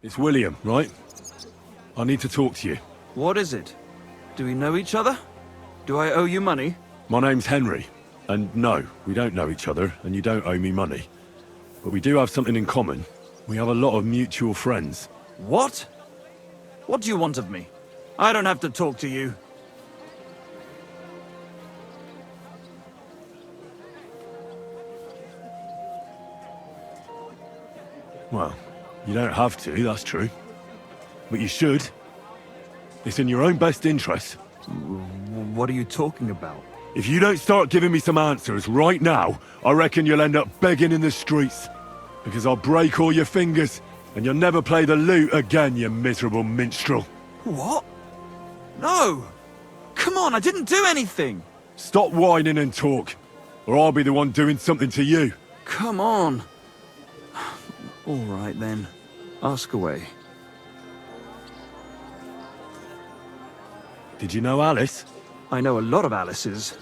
It's William, right? I need to talk to you. What is it? Do we know each other? Do I owe you money? My name's Henry, and no, we don't know each other, and you don't owe me money. But we do have something in common. We have a lot of mutual friends. What? What do you want of me? I don't have to talk to you. Well, you don't have to, that's true. But you should. It's in your own best interest. What are you talking about? If you don't start giving me some answers right now, I reckon you'll end up begging in the streets. Because I'll break all your fingers, and you'll never play the lute again, you miserable minstrel. What? No! Come on, I didn't do anything! Stop whining and talk, or I'll be the one doing something to you. Come on. All right then. Ask away. Did you know Alice? I know a lot of Alices.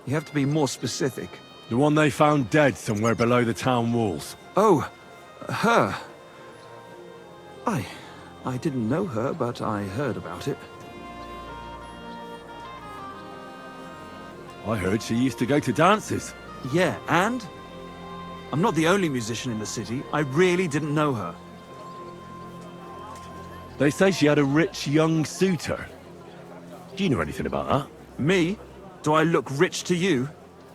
You have to be more specific. The one they found dead somewhere below the town walls. Oh, her. I didn't know her, but I heard about it. I heard she used to go to dances. Yeah, and? I'm not the only musician in the city. I really didn't know her. They say she had a rich young suitor. Do you know anything about that? Me? Do I look rich to you?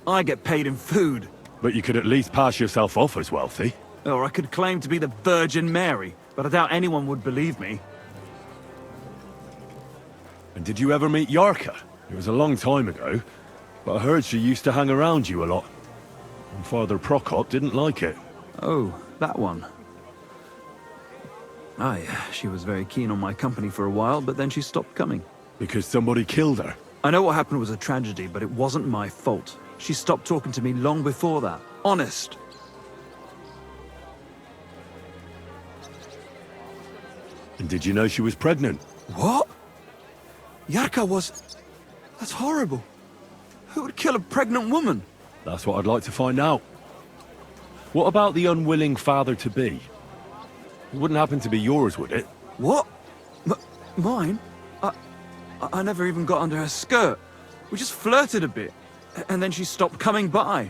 I get paid in food. But you could at least pass yourself off as wealthy. Or I could claim to be the Virgin Mary, but I doubt anyone would believe me. And did you ever meet Yarka? It was a long time ago, but I heard she used to hang around you a lot. And Father Prokop didn't like it. Oh, that one. Aye, she was very keen on my company for a while, but then she stopped coming. Because somebody killed her. I know what happened was a tragedy, but it wasn't my fault. She stopped talking to me long before that. Honest. And did you know she was pregnant? What? Yarka was... That's horrible. Who would kill a pregnant woman? That's what I'd like to find out. What about the unwilling father-to-be? It wouldn't happen to be yours, would it? What? Mine? I never even got under her skirt. We just flirted a bit, and then she stopped coming by.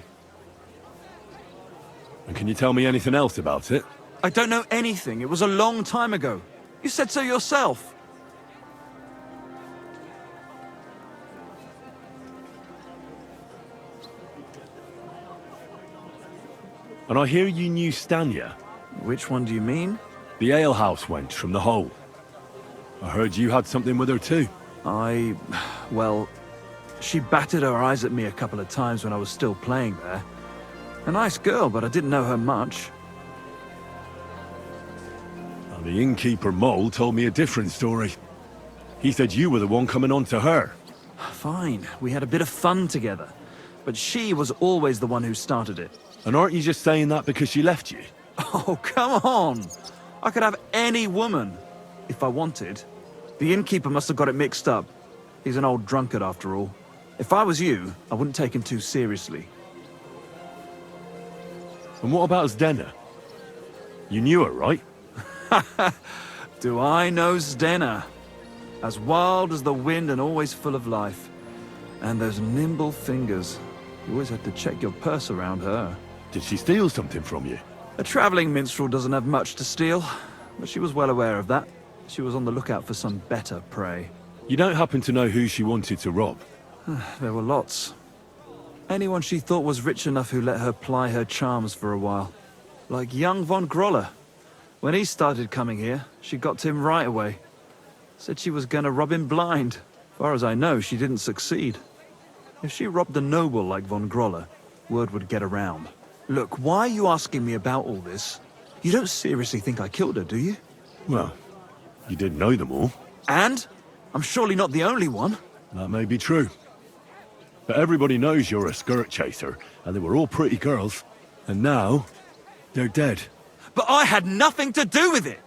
And can you tell me anything else about it? I don't know anything. It was a long time ago. You said so yourself. And I hear you knew Stanya. Which one do you mean? The alehouse wench from the hole. I heard you had something with her too. Well, she batted her eyes at me a couple of times when I was still playing there. A nice girl, but I didn't know her much. And the innkeeper Mole told me a different story. He said you were the one coming on to her. Fine, we had a bit of fun together. But she was always the one who started it. And aren't you just saying that because she left you? Oh, come on! I could have any woman, if I wanted. The innkeeper must have got it mixed up. He's an old drunkard after all. If I was you, I wouldn't take him too seriously. And what about Zdena? You knew her, right? Do I know Zdena? As wild as the wind and always full of life. And those nimble fingers. You always had to check your purse around her. Did she steal something from you? A traveling minstrel doesn't have much to steal, but she was well aware of that. She was on the lookout for some better prey. You don't happen to know who she wanted to rob? There were lots. Anyone she thought was rich enough who let her ply her charms for a while. Like young von Groller. When he started coming here, she got to him right away. Said she was gonna rob him blind. Far as I know, she didn't succeed. If she robbed a noble like von Groller, word would get around. Look, why are you asking me about all this? You don't seriously think I killed her, do you? Well, you didn't know them all. And? I'm surely not the only one. That may be true. But everybody knows you're a skirt chaser, and they were all pretty girls. And now, they're dead. But I had nothing to do with it!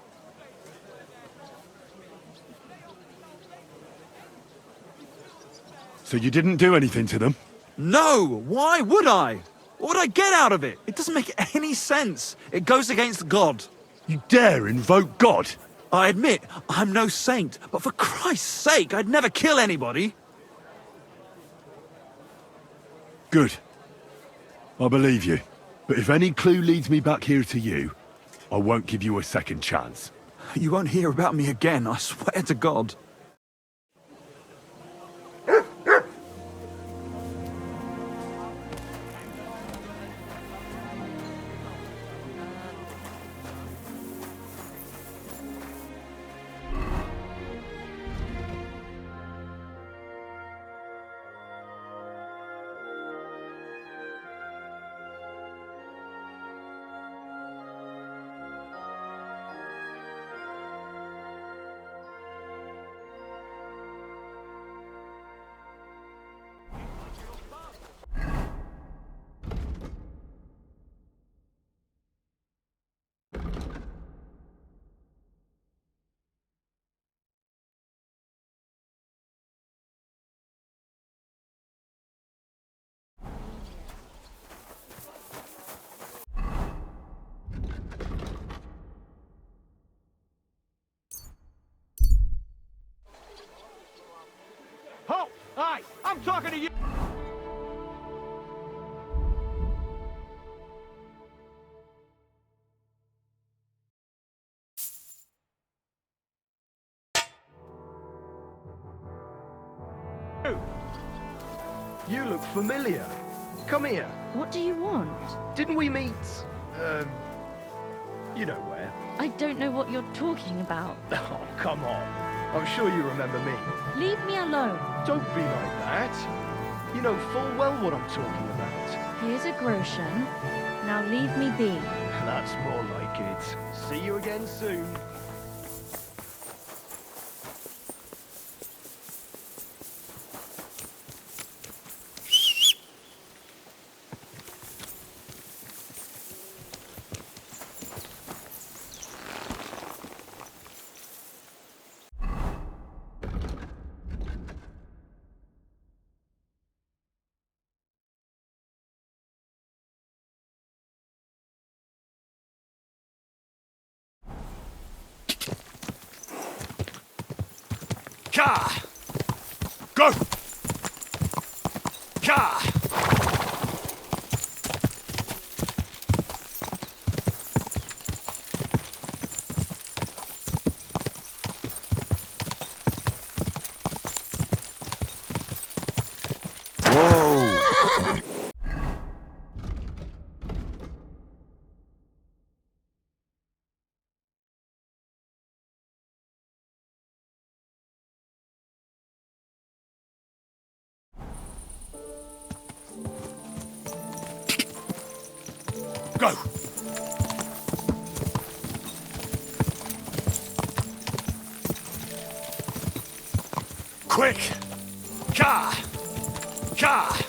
So you didn't do anything to them? No! Why would I? What would I get out of it? It doesn't make any sense. It goes against God. You dare invoke God? I admit, I'm no saint, but for Christ's sake, I'd never kill anybody. Good. I believe you. But if any clue leads me back here to you, I won't give you a second chance. You won't hear about me again, I swear to God. Halt! Aye, I'm talking to you! You look familiar. Come here. What do you want? Didn't we meet, you know where? I don't know what you're talking about. Oh, come on. I'm sure you remember me. Leave me alone. Don't be like that. You know full well what I'm talking about. Here's a groschen. Now leave me be. That's more like it. See you again soon. Ka! Go! Ka! Go! Quick! Ka! Ka!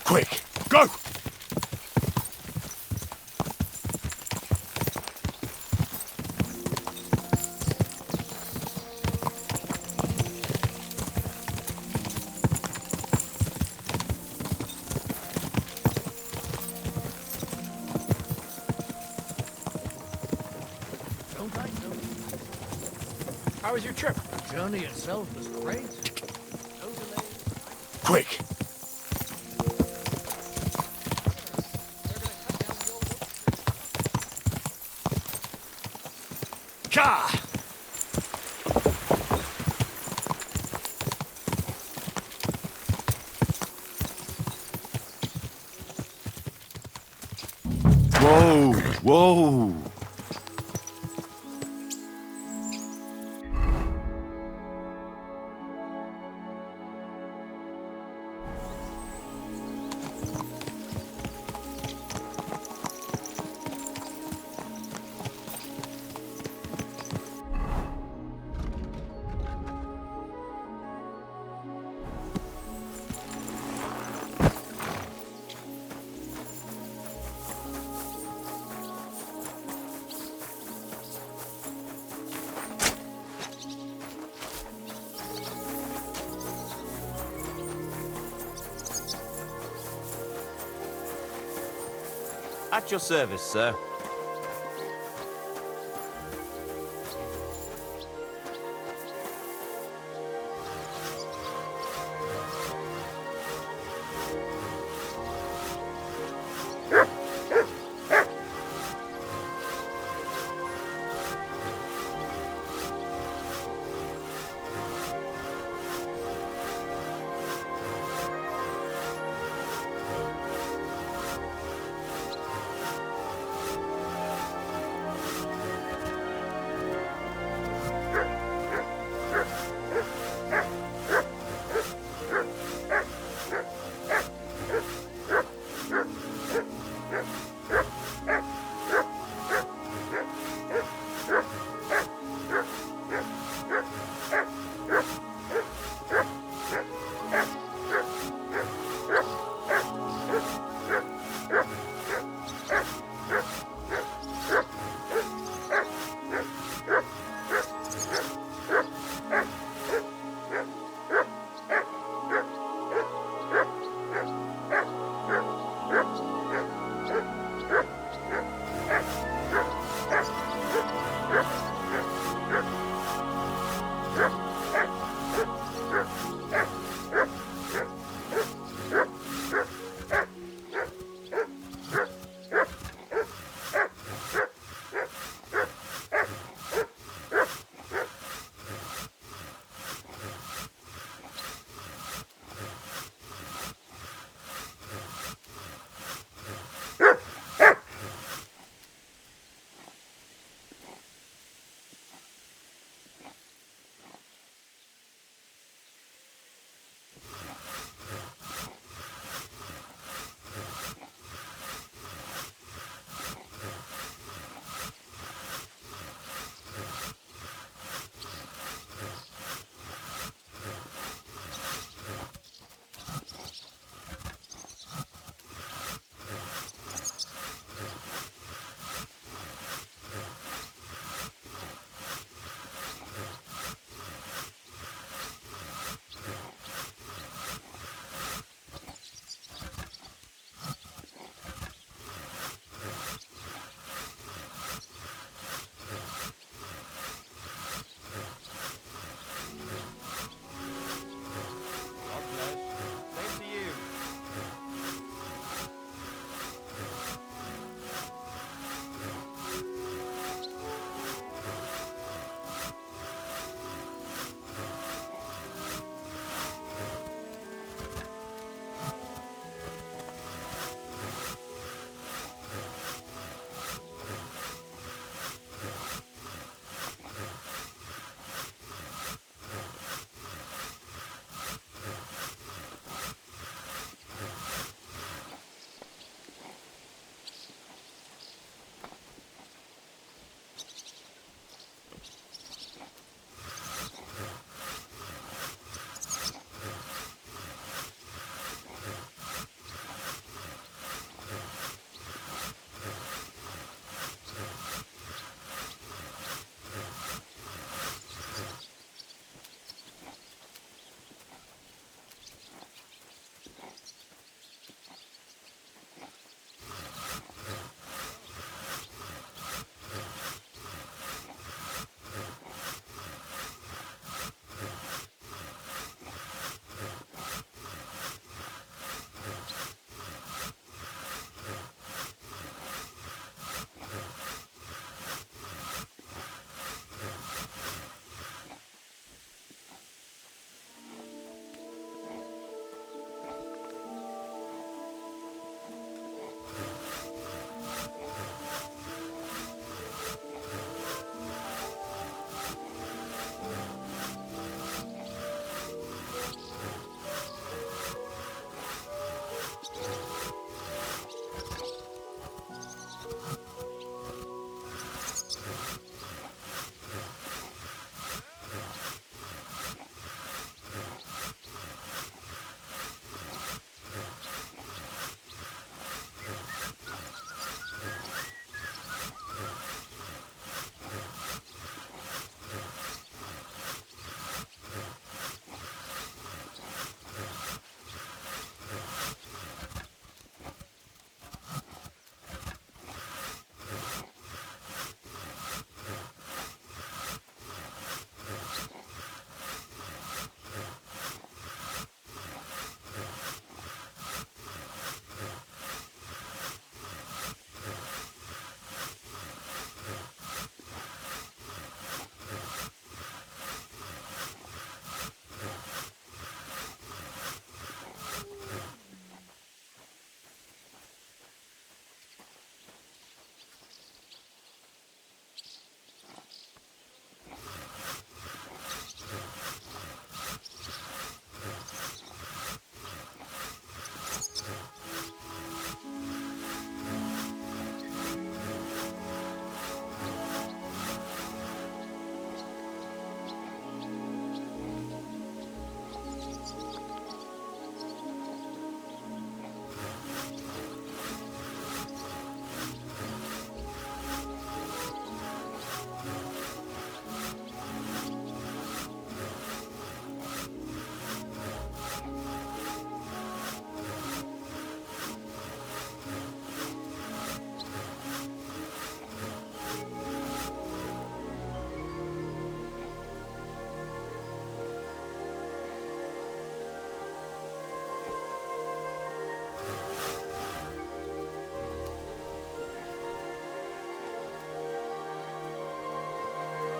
Quick! Go! How was your trip? The journey itself was great. Quick! Ka! Whoa! Whoa! At your service, sir.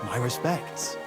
My respects.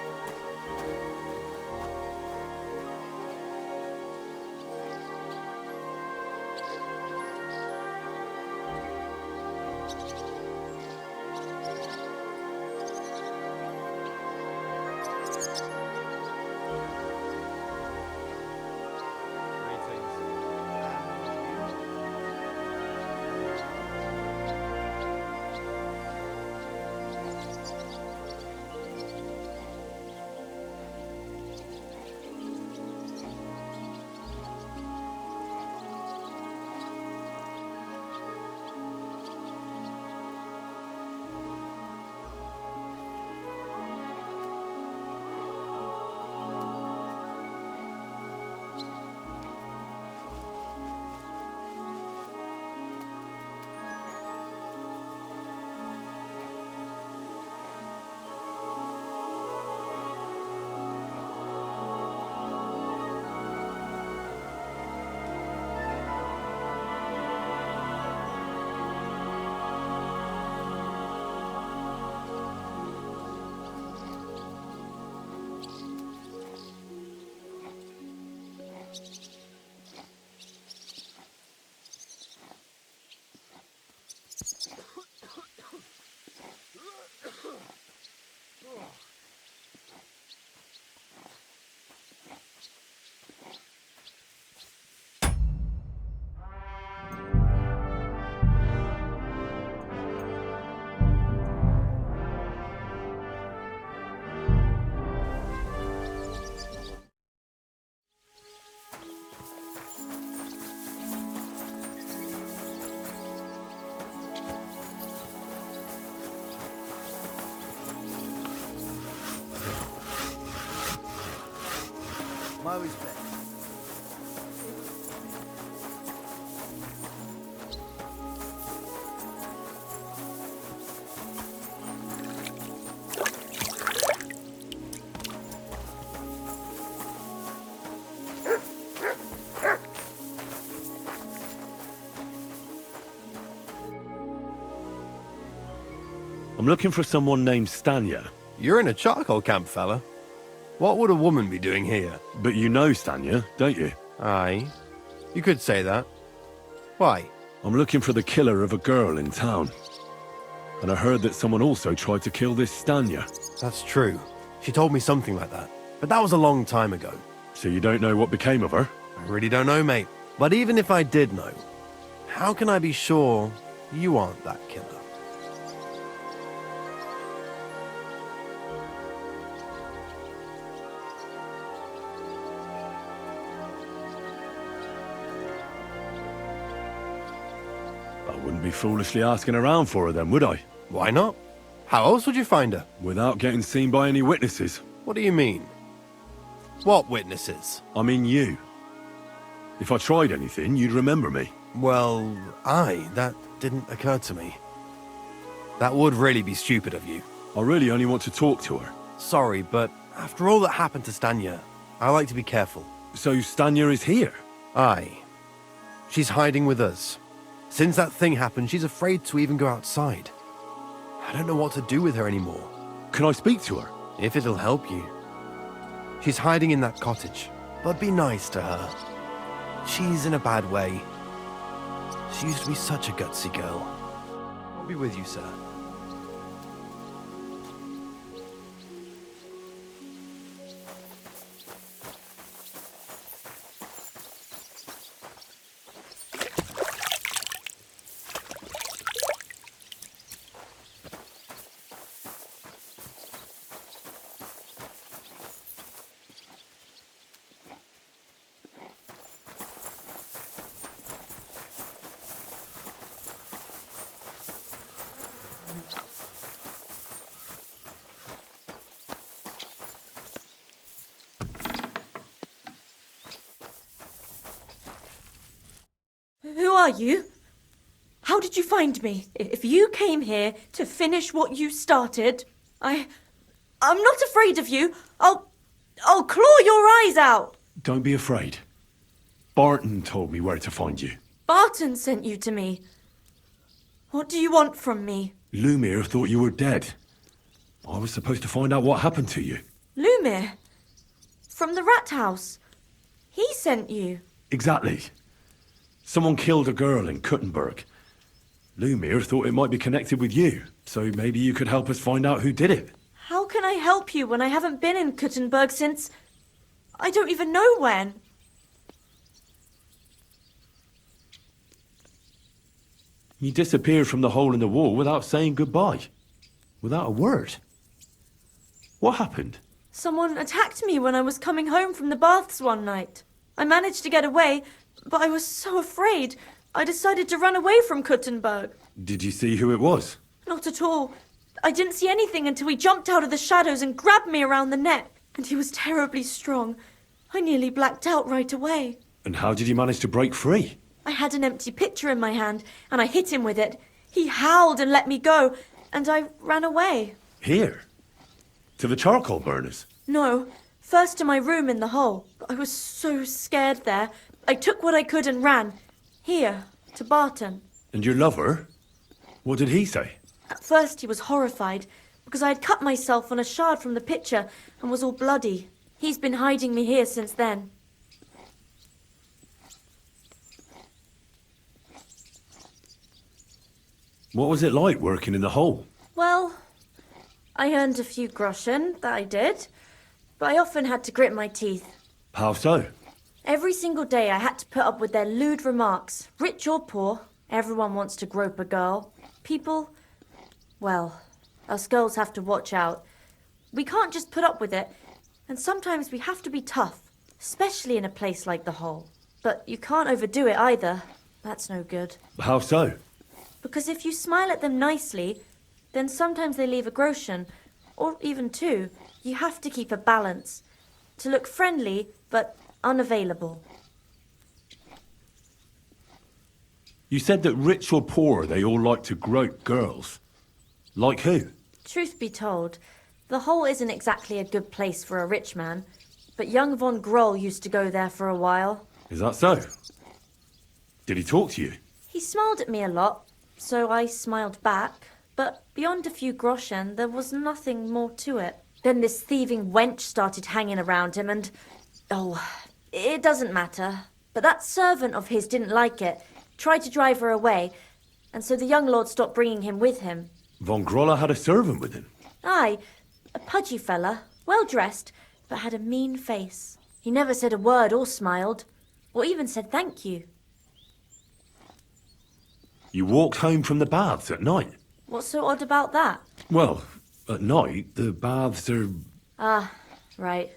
My respects. I'm looking for someone named Stanya. You're in a charcoal camp, fella. What would a woman be doing here? But you know Stanya, don't you? Aye. You could say that. Why? I'm looking for the killer of a girl in town. And I heard that someone also tried to kill this Stanya. That's true. She told me something like that. But that was a long time ago. So you don't know what became of her? I really don't know, mate. But even if I did know, how can I be sure you aren't that killer? I wouldn't be foolishly asking around for her then, would I? Why not? How else would you find her? Without getting seen by any witnesses. What do you mean? What witnesses? I mean you. If I tried anything, you'd remember me. Well, that didn't occur to me. That would really be stupid of you. I really only want to talk to her. Sorry, but after all that happened to Stanya, I like to be careful. So Stanya is here? Aye. She's hiding with us. Since that thing happened, she's afraid to even go outside. I don't know what to do with her anymore. Can I speak to her? If it'll help you. She's hiding in that cottage, but be nice to her. She's in a bad way. She used to be such a gutsy girl. I'll be with you, sir. Who are you? How did you find me? If you came here to finish what you started, I'm not afraid of you. I'll claw your eyes out. Don't be afraid. Barton told me where to find you. Barton sent you to me. What do you want from me? Lumir thought you were dead. I was supposed to find out what happened to you. Lumir. From the rat house. He sent you. Exactly. Someone killed a girl in Kuttenberg. Lumir thought it might be connected with you, so maybe you could help us find out who did it. How can I help you when I haven't been in Kuttenberg since... I don't even know when. You disappeared from the hole in the wall without saying goodbye. Without a word. What happened? Someone attacked me when I was coming home from the baths one night. I managed to get away, but I was so afraid. I decided to run away from Kuttenberg. Did you see who it was? Not at all. I didn't see anything until he jumped out of the shadows and grabbed me around the neck. And he was terribly strong. I nearly blacked out right away. And how did you manage to break free? I had an empty pitcher in my hand, and I hit him with it. He howled and let me go, and I ran away. Here? To the charcoal burners? No, first to my room in the hole. I was so scared there. I took what I could and ran. Here, to Barton. And your lover? What did he say? At first he was horrified, because I had cut myself on a shard from the pitcher and was all bloody. He's been hiding me here since then. What was it like working in the hole? Well, I earned a few groschen, that I did. But I often had to grit my teeth. How so? Every single day I had to put up with their lewd remarks. Rich or poor, everyone wants to grope a girl. People, well, us girls have to watch out. We can't just put up with it. And sometimes we have to be tough, especially in a place like the hole. But you can't overdo it either. That's no good. How so? Because if you smile at them nicely, then sometimes they leave a groschen, or even two. You have to keep a balance. To look friendly, but unavailable. You said that rich or poor, they all like to grope girls. Like who? Truth be told, the hole isn't exactly a good place for a rich man, but young von Groll used to go there for a while. Is that so? Did he talk to you? He smiled at me a lot, so I smiled back, but beyond a few groschen, there was nothing more to it. Then this thieving wench started hanging around him and... Oh, it doesn't matter. But that servant of his didn't like it, tried to drive her away, and so the young lord stopped bringing him with him. Von Groller had a servant with him? Aye, a pudgy fella, well-dressed, but had a mean face. He never said a word or smiled, or even said thank you. You walked home from the baths at night? What's so odd about that? Well, at night, the baths are... Ah, right.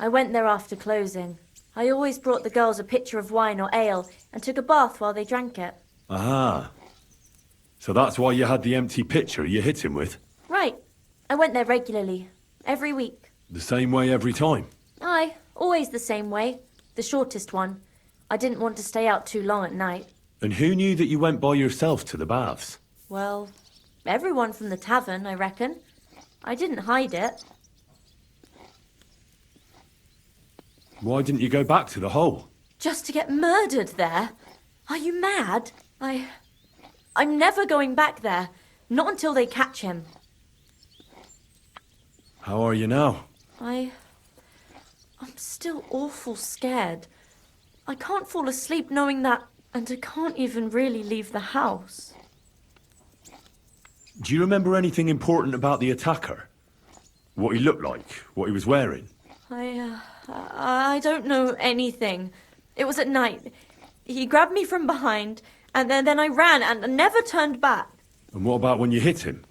I went there after closing. I always brought the girls a pitcher of wine or ale and took a bath while they drank it. Aha. So that's why you had the empty pitcher you hit him with? Right. I went there regularly. Every week. The same way every time? Aye, always the same way. The shortest one. I didn't want to stay out too long at night. And who knew that you went by yourself to the baths? Well, everyone from the tavern, I reckon. I didn't hide it. Why didn't you go back to the hole? Just to get murdered there? Are you mad? I'm never going back there. Not until they catch him. How are you now? I'm still awful scared. I can't fall asleep knowing that, and I can't even really leave the house. Do you remember anything important about the attacker? What he looked like? What he was wearing? I don't know anything. It was at night. He grabbed me from behind, and then I ran and never turned back. And what about when you hit him?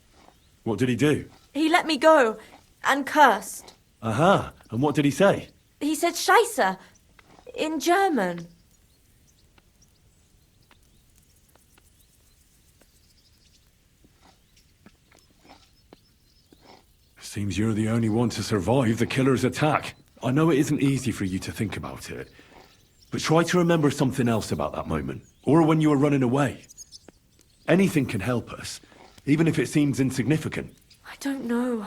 What did he do? He let me go and cursed. Aha. And what did he say? He said Scheisse in German. Seems you're the only one to survive the killer's attack. I know it isn't easy for you to think about it, but try to remember something else about that moment, or when you were running away. Anything can help us, even if it seems insignificant. I don't know.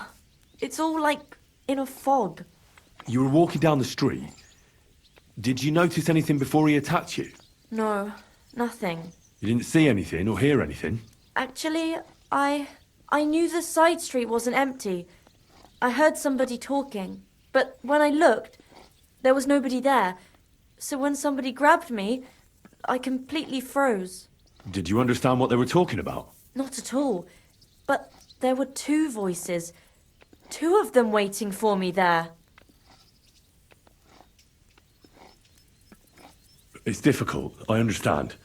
It's all like in a fog. You were walking down the street. Did you notice anything before he attacked you? No, nothing. You didn't see anything or hear anything? Actually, I I knew the side street wasn't empty. I heard somebody talking, but when I looked, there was nobody there. So when somebody grabbed me, I completely froze. Did you understand what they were talking about? Not at all. But there were two voices. Two of them waiting for me there. It's difficult, I understand.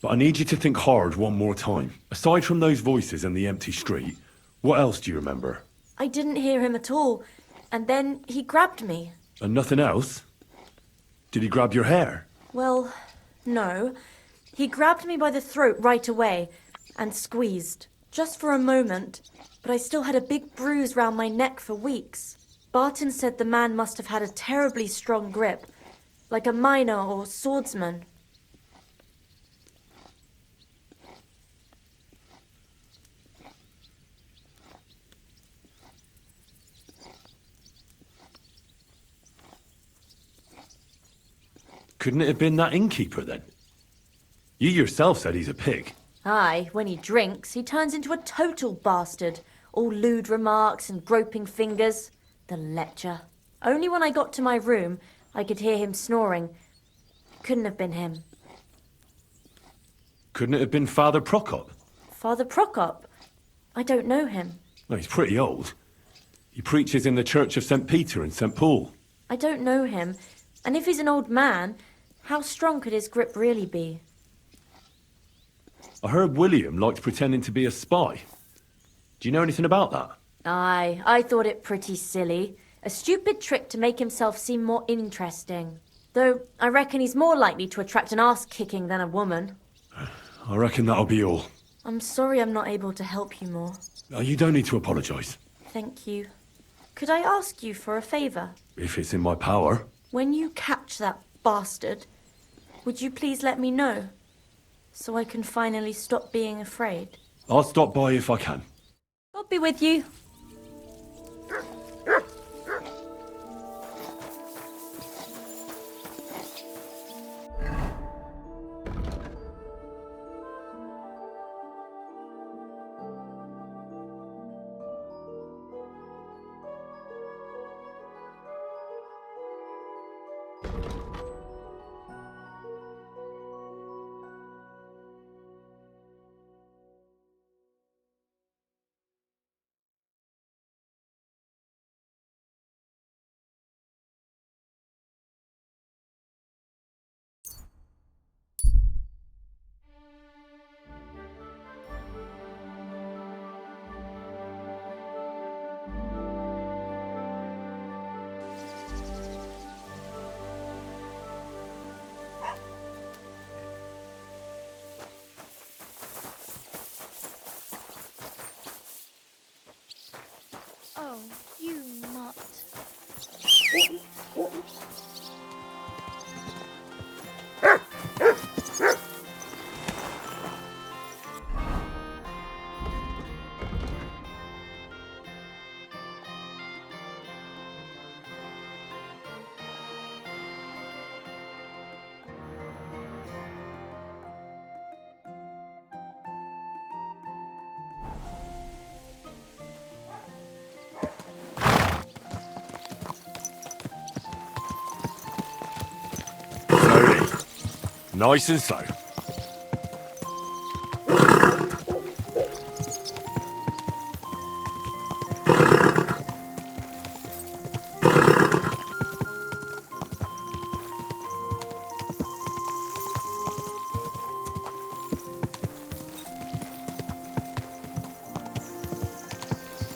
But I need you to think hard one more time. Aside from those voices and the empty street, what else do you remember? I didn't hear him at all. And then he grabbed me. And nothing else? Did he grab your hair? Well, no. He grabbed me by the throat right away and squeezed. Just for a moment. But I still had a big bruise round my neck for weeks. Barton said the man must have had a terribly strong grip. Like a miner or swordsman. Couldn't it have been that innkeeper then? You yourself said he's a pig. Aye, when he drinks, he turns into a total bastard. All lewd remarks and groping fingers. The lecher. Only when I got to my room, I could hear him snoring. Couldn't have been him. Couldn't it have been Father Prokop? Father Prokop? I don't know him. No, he's pretty old. He preaches in the Church of St. Peter and St. Paul. I don't know him. And if he's an old man, how strong could his grip really be? I heard William liked pretending to be a spy. Do you know anything about that? Aye, I thought it pretty silly. A stupid trick to make himself seem more interesting. Though I reckon he's more likely to attract an ass-kicking than a woman. I reckon that'll be all. I'm sorry I'm not able to help you more. You don't need to apologise. Thank you. Could I ask you for a favour? If it's in my power. When you catch that bastard, would you please let me know? So I can finally stop being afraid. I'll stop by if I can. I'll be with you. Oh, you mutt. Nice and slow.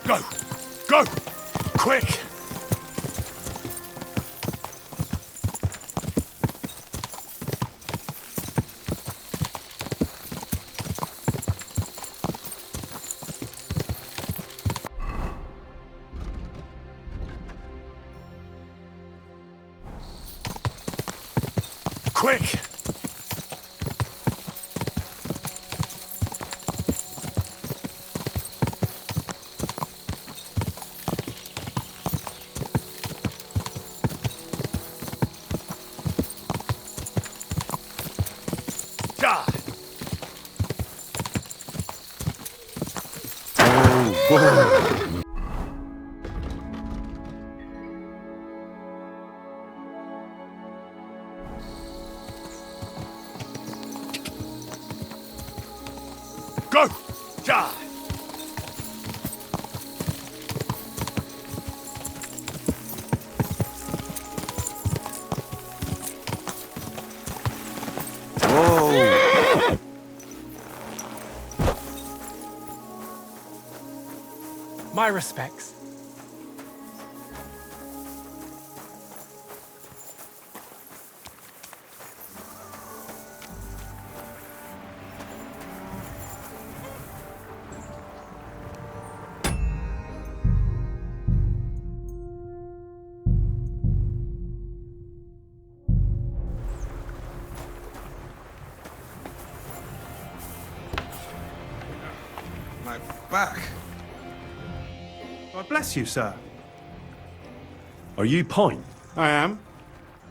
Go! Go! Quick! Quick! Ah! Go! Ja! Whoa! My respects. My back. God bless you, sir. Are you Pine? I am.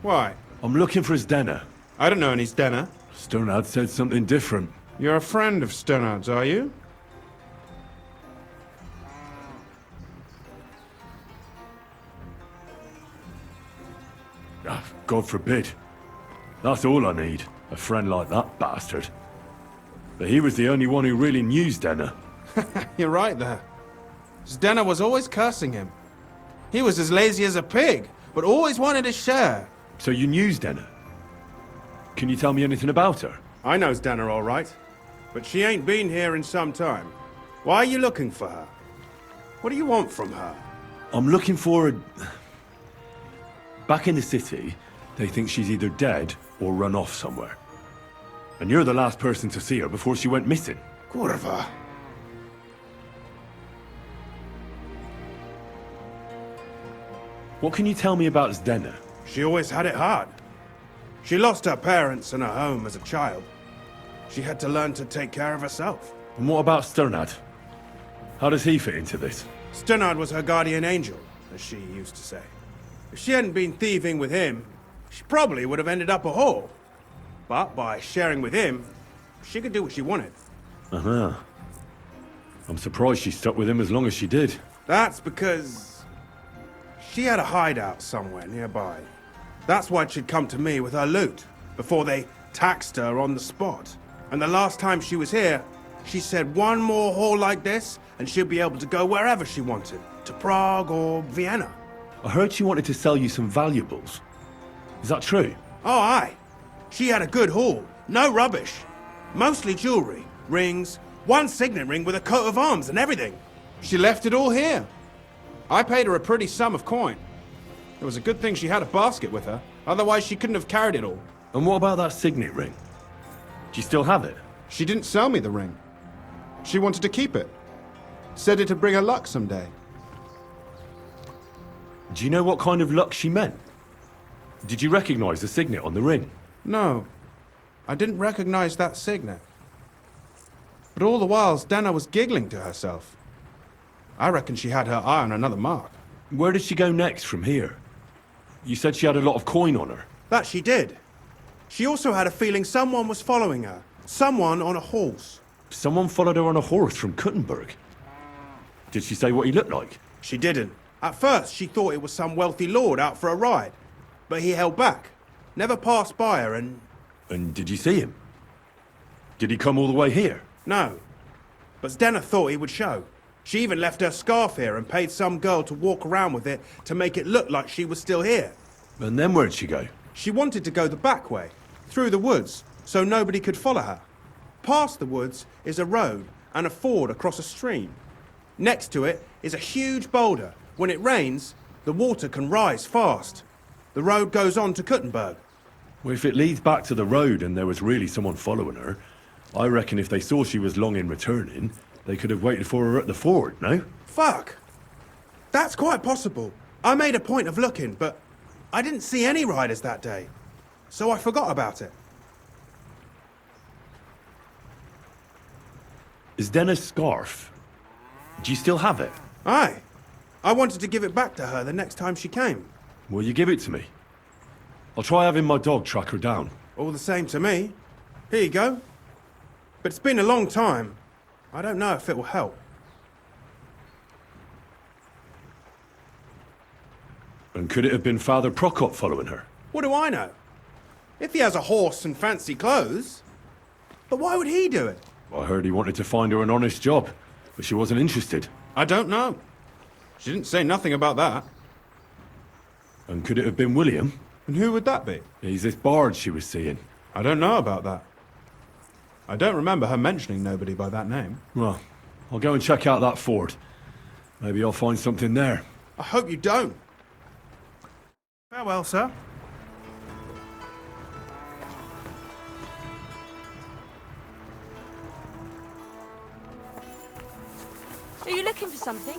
Why? I'm looking for Zdena. I don't know any Stena. Sternad said something different. You're a friend of Sternard's, are you? Ah, God forbid. That's all I need. A friend like that bastard. But he was the only one who really knew Zdena. You're right there. Stena was always cursing him. He was as lazy as a pig, but always wanted his share. So you knew Zdena? Can you tell me anything about her? I know Stena all right, but she ain't been here in some time. Why are you looking for her? What do you want from her? I'm looking for a... Back in the city, they think she's either dead or run off somewhere. And you're the last person to see her before she went missing. Kurva. What can you tell me about Zdena? She always had it hard. She lost her parents and her home as a child. She had to learn to take care of herself. And what about Sternad? How does he fit into this? Sternard was her guardian angel, as she used to say. If she hadn't been thieving with him, she probably would have ended up a whore. But by sharing with him, she could do what she wanted. Uh-huh. I'm surprised she stuck with him as long as she did. That's because she had a hideout somewhere nearby. That's why she'd come to me with her loot, before they taxed her on the spot. And the last time she was here, she said one more haul like this, and she'd be able to go wherever she wanted. To Prague or Vienna. I heard she wanted to sell you some valuables. Is that true? Oh, aye. She had a good haul. No rubbish. Mostly jewelry, rings, one signet ring with a coat of arms and everything. She left it all here. I paid her a pretty sum of coin. It was a good thing she had a basket with her. Otherwise, she couldn't have carried it all. And what about that signet ring? Do you still have it? She didn't sell me the ring. She wanted to keep it. Said it'd bring her luck someday. Do you know what kind of luck she meant? Did you recognize the signet on the ring? No, I didn't recognize that signet. But all the while, Stena was giggling to herself. I reckon she had her eye on another mark. Where did she go next from here? You said she had a lot of coin on her. That she did. She also had a feeling someone was following her. Someone on a horse. Someone followed her on a horse from Kuttenberg. Did she say what he looked like? She didn't. At first, she thought it was some wealthy lord out for a ride. But he held back. Never passed by her and... And did you see him? Did he come all the way here? No. But Stena thought he would show. She even left her scarf here and paid some girl to walk around with it to make it look like she was still here. And then where'd she go? She wanted to go the back way, through the woods, so nobody could follow her. Past the woods is a road and a ford across a stream. Next to it is a huge boulder. When it rains, the water can rise fast. The road goes on to Kuttenberg. Well, if it leads back to the road and there was really someone following her, I reckon if they saw she was long in returning, they could have waited for her at the ford, no? Fuck! That's quite possible. I made a point of looking, but I didn't see any riders that day. So I forgot about it. Is Dena's scarf? Do you still have it? Aye. I wanted to give it back to her the next time she came. Will you give it to me? I'll try having my dog track her down. All the same to me. Here you go. But it's been a long time. I don't know if it will help. And could it have been Father Prokop following her? What do I know? If he has a horse and fancy clothes. But why would he do it? I heard he wanted to find her an honest job, but she wasn't interested. I don't know. She didn't say nothing about that. And could it have been William? And who would that be? He's this bard she was seeing. I don't know about that. I don't remember her mentioning nobody by that name. Well, I'll go and check out that fort. Maybe I'll find something there. I hope you don't. Farewell, sir. Are you looking for something?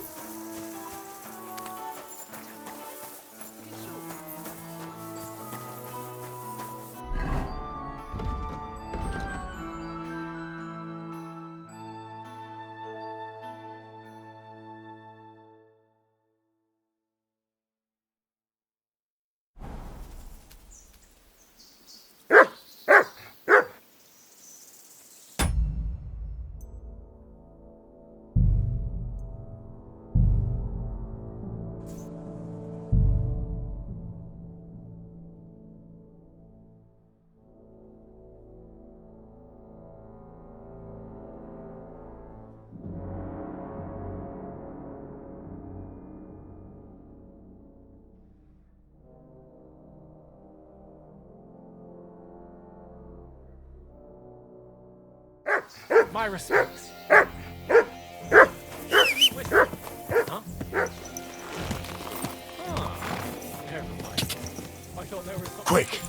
My respects. Huh? Ah, never mind. I thought there was something... Quick!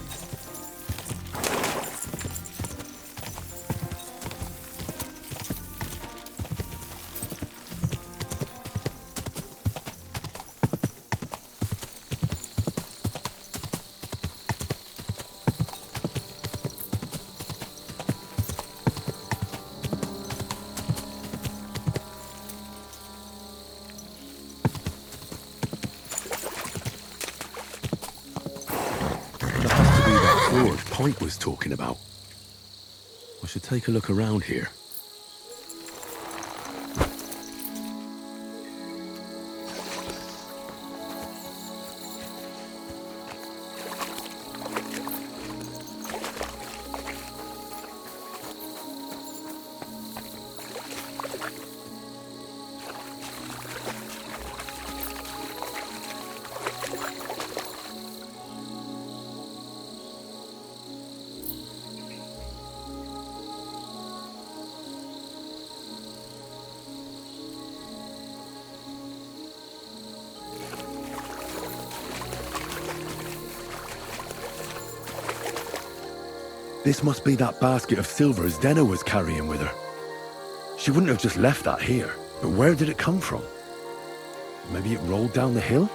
Point was talking about. I should take a look around here. This must be that basket of silver Zdena was carrying with her. She wouldn't have just left that here. But where did it come from? Maybe it rolled down the hill?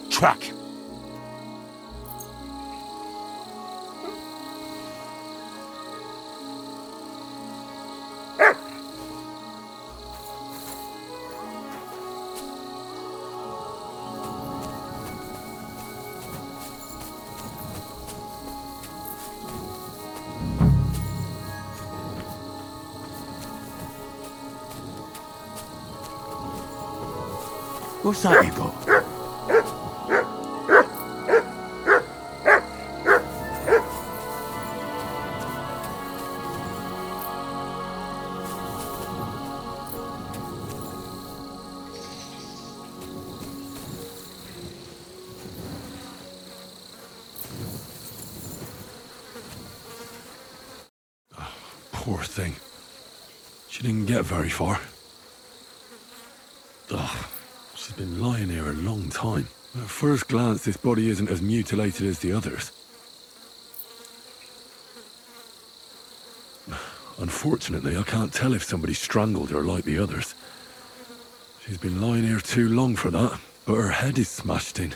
Track! What's that you got? Poor thing. She didn't get very far. Ugh, she's been lying here a long time. At first glance, this body isn't as mutilated as the others. Unfortunately, I can't tell if somebody strangled her like the others. She's been lying here too long for that, but her head is smashed in.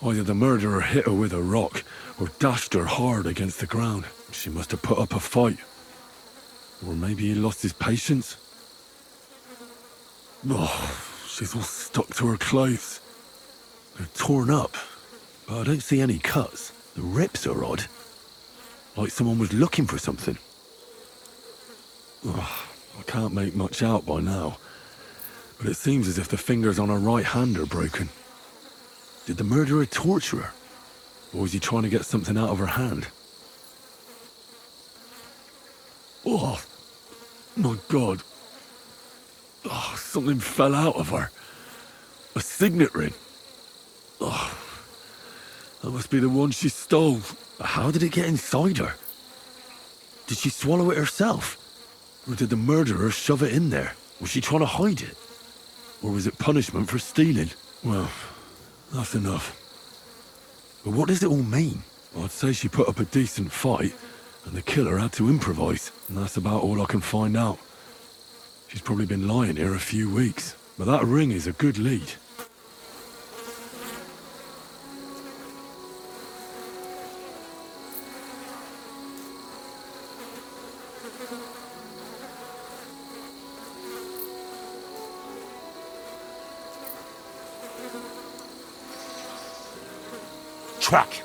Either the murderer hit her with a rock or dashed her hard against the ground. She must have put up a fight. Or maybe he lost his patience. Oh, she's all stuck to her clothes. They're torn up, but I don't see any cuts. The rips are odd. Like someone was looking for something. Oh, I can't make much out by now. But it seems as if the fingers on her right hand are broken. Did the murderer torture her? Or was he trying to get something out of her hand? Oh, my God. Oh, something fell out of her. A signet ring. Oh, that must be the one she stole. How did it get inside her? Did she swallow it herself? Or did the murderer shove it in there? Was she trying to hide it? Or was it punishment for stealing? Well, that's enough. But what does it all mean? I'd say she put up a decent fight, and the killer had to improvise, and that's about all I can find out. She's probably been lying here a few weeks, but that ring is a good lead. Track!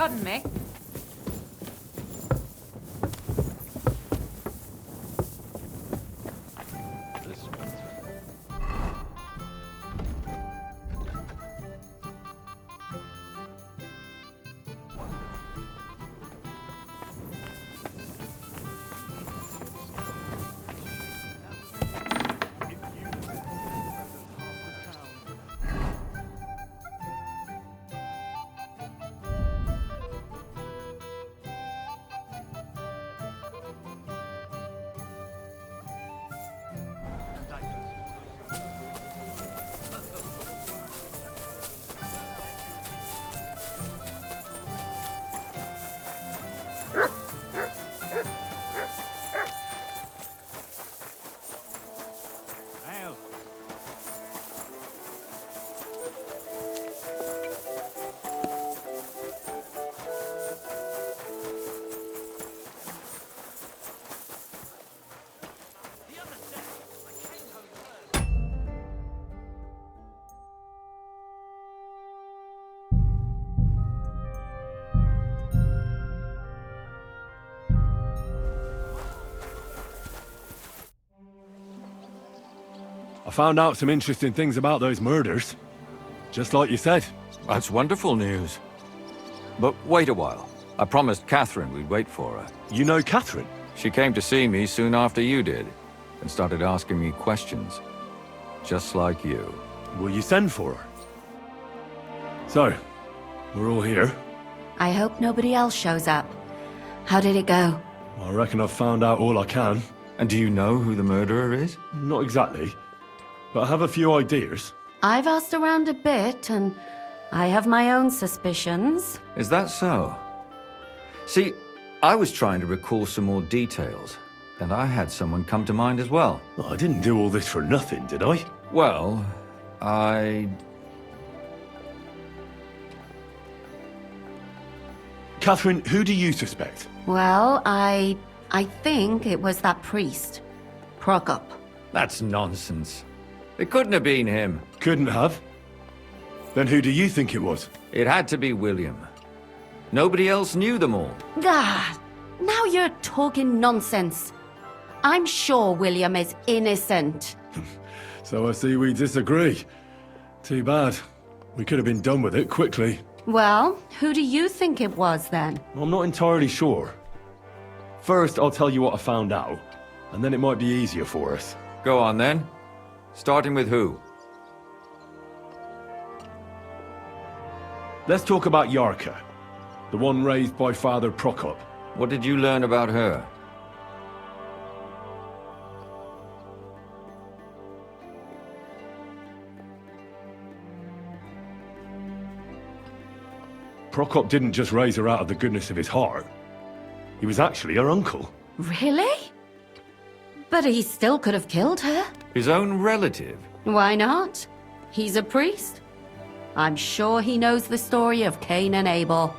Pardon me. I found out some interesting things about those murders. Just like you said. That's wonderful news. But wait a while. I promised Catherine we'd wait for her. You know Catherine? She came to see me soon after you did, and started asking me questions. Just like you. Will you send for her? So, we're all here. I hope nobody else shows up. How did it go? I reckon I've found out all I can. And do you know who the murderer is? Not exactly, but I have a few ideas. I've asked around a bit, and I have my own suspicions. Is that so? See, I was trying to recall some more details, and I had someone come to mind as well. I didn't do all this for nothing, did I? Well, Catherine, who do you suspect? Well, I think it was that priest, Prokop. That's nonsense. It couldn't have been him. Couldn't have? Then who do you think it was? It had to be William. Nobody else knew them all. Ah, now you're talking nonsense. I'm sure William is innocent. So I see we disagree. Too bad. We could have been done with it quickly. Well, who do you think it was then? I'm not entirely sure. First, I'll tell you what I found out, and then it might be easier for us. Go on then. Starting with who? Let's talk about Yarka, the one raised by Father Prokop. What did you learn about her? Prokop didn't just raise her out of the goodness of his heart. He was actually her uncle. Really? But he still could have killed her. His own relative? Why not? He's a priest. I'm sure he knows the story of Cain and Abel.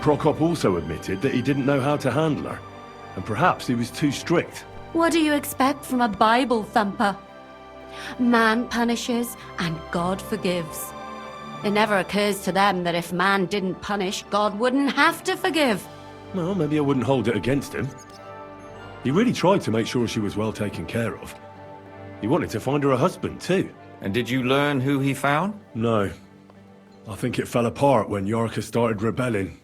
Prokop also admitted that he didn't know how to handle her, and perhaps he was too strict. What do you expect from a Bible thumper? Man punishes and God forgives. It never occurs to them that if man didn't punish, God wouldn't have to forgive. Well, maybe I wouldn't hold it against him. He really tried to make sure she was well taken care of. He wanted to find her a husband, too. And did you learn who he found? No. I think it fell apart when Yarka started rebelling.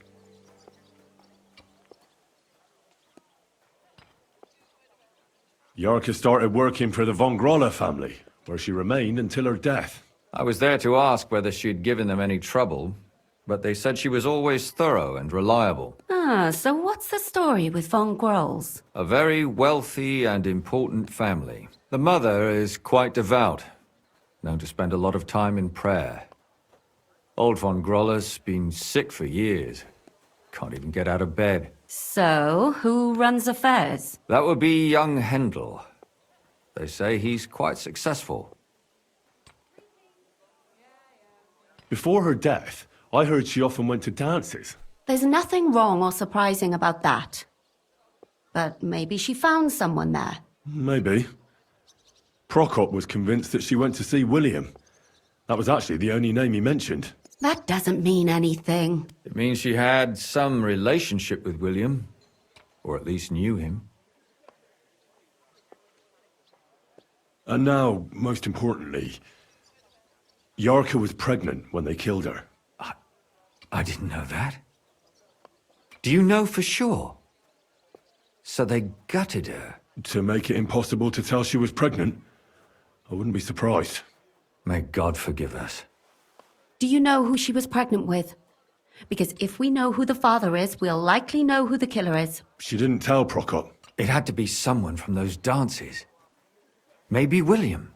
Yarka started working for the von Groller family, where she remained until her death. I was there to ask whether she'd given them any trouble, but they said she was always thorough and reliable. Ah, so what's the story with von Grolls? A very wealthy and important family. The mother is quite devout, known to spend a lot of time in prayer. Old von Groller's been sick for years. Can't even get out of bed. So, who runs affairs? That would be young Hendel. They say he's quite successful. Before her death, I heard she often went to dances. There's nothing wrong or surprising about that. But maybe she found someone there. Maybe. Prokop was convinced that she went to see William. That was actually the only name he mentioned. That doesn't mean anything. It means she had some relationship with William, or at least knew him. And now, most importantly, Yarka was pregnant when they killed her. I didn't know that. Do you know for sure? So they gutted her. To make it impossible to tell she was pregnant? I wouldn't be surprised. May God forgive us. Do you know who she was pregnant with? Because if we know who the father is, we'll likely know who the killer is. She didn't tell Prokop. It had to be someone from those dances. Maybe William.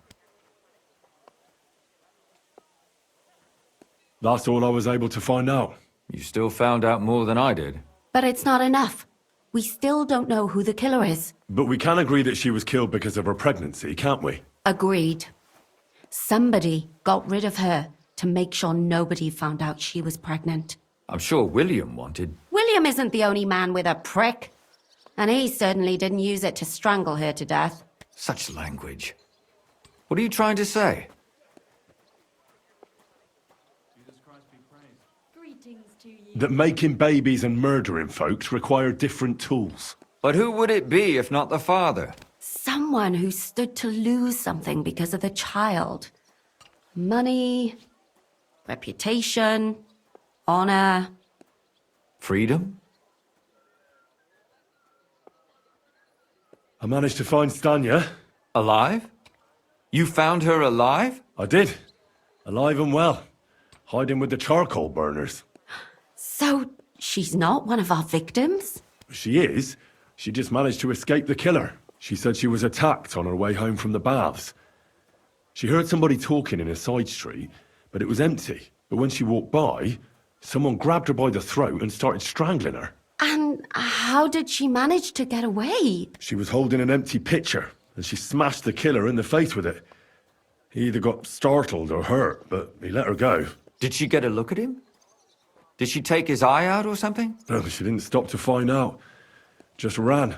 That's all I was able to find out. You still found out more than I did. But it's not enough. We still don't know who the killer is. But we can agree that she was killed because of her pregnancy, can't we? Agreed. Somebody got rid of her to make sure nobody found out she was pregnant. I'm sure William wanted... William isn't the only man with a prick. And he certainly didn't use it to strangle her to death. Such language. What are you trying to say? That making babies and murdering folks require different tools. But who would it be if not the father? Someone who stood to lose something because of the child. Money, reputation, honor. Freedom? I managed to find Stanya. Alive? You found her alive? I did. Alive and well. Hiding with the charcoal burners. So, she's not one of our victims? She is. She just managed to escape the killer. She said she was attacked on her way home from the baths. She heard somebody talking in a side street, but it was empty. But when she walked by, someone grabbed her by the throat and started strangling her. And how did she manage to get away? She was holding an empty pitcher, and she smashed the killer in the face with it. He either got startled or hurt, but he let her go. Did she get a look at him? Did she take his eye out or something? No, she didn't stop to find out. Just ran.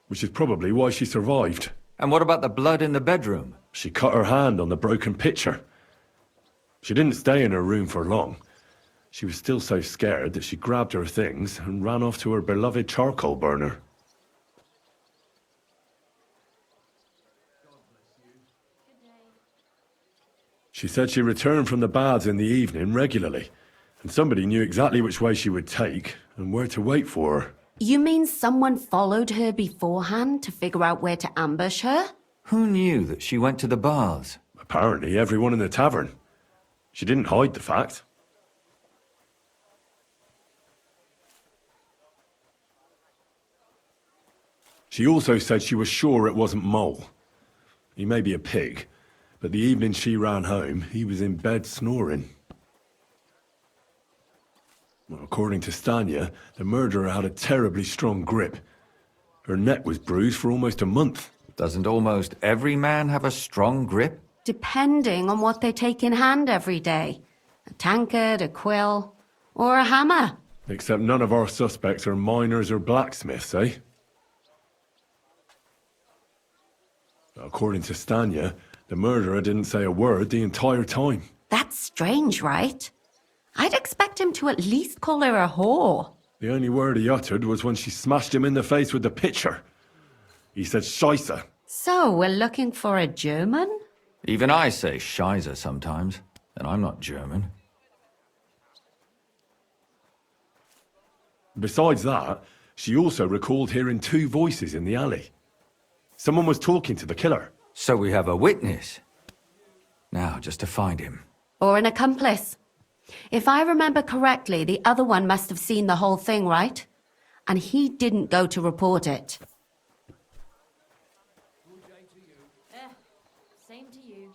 Which is probably why she survived. And what about the blood in the bedroom? She cut her hand on the broken pitcher. She didn't stay in her room for long. She was still so scared that she grabbed her things and ran off to her beloved charcoal burner. She said she returned from the baths in the evening regularly, and somebody knew exactly which way she would take and where to wait for her. You mean someone followed her beforehand to figure out where to ambush her? Who knew that she went to the baths? Apparently everyone in the tavern. She didn't hide the fact. She also said she was sure it wasn't Mole. He may be a pig, but the evening she ran home, he was in bed snoring. Well, according to Stanya, the murderer had a terribly strong grip. Her neck was bruised for almost a month. Doesn't almost every man have a strong grip? Depending on what they take in hand every day. A tankard, a quill, or a hammer. Except none of our suspects are miners or blacksmiths, eh? According to Stanya, the murderer didn't say a word the entire time. That's strange, right? I'd expect him to at least call her a whore. The only word he uttered was when she smashed him in the face with the pitcher. He said Scheisse. So, we're looking for a German? Even I say Scheiße sometimes, and I'm not German. Besides that, she also recalled hearing two voices in the alley. Someone was talking to the killer. So we have a witness. Now, just to find him. Or an accomplice. If I remember correctly, the other one must have seen the whole thing, right? And he didn't go to report it. Same to you.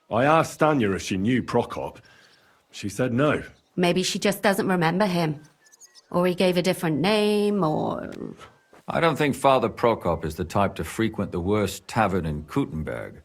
I asked Stanya if she knew Prokop. She said no. Maybe she just doesn't remember him. Or he gave a different name, or... I don't think Father Prokop is the type to frequent the worst tavern in Kuttenberg.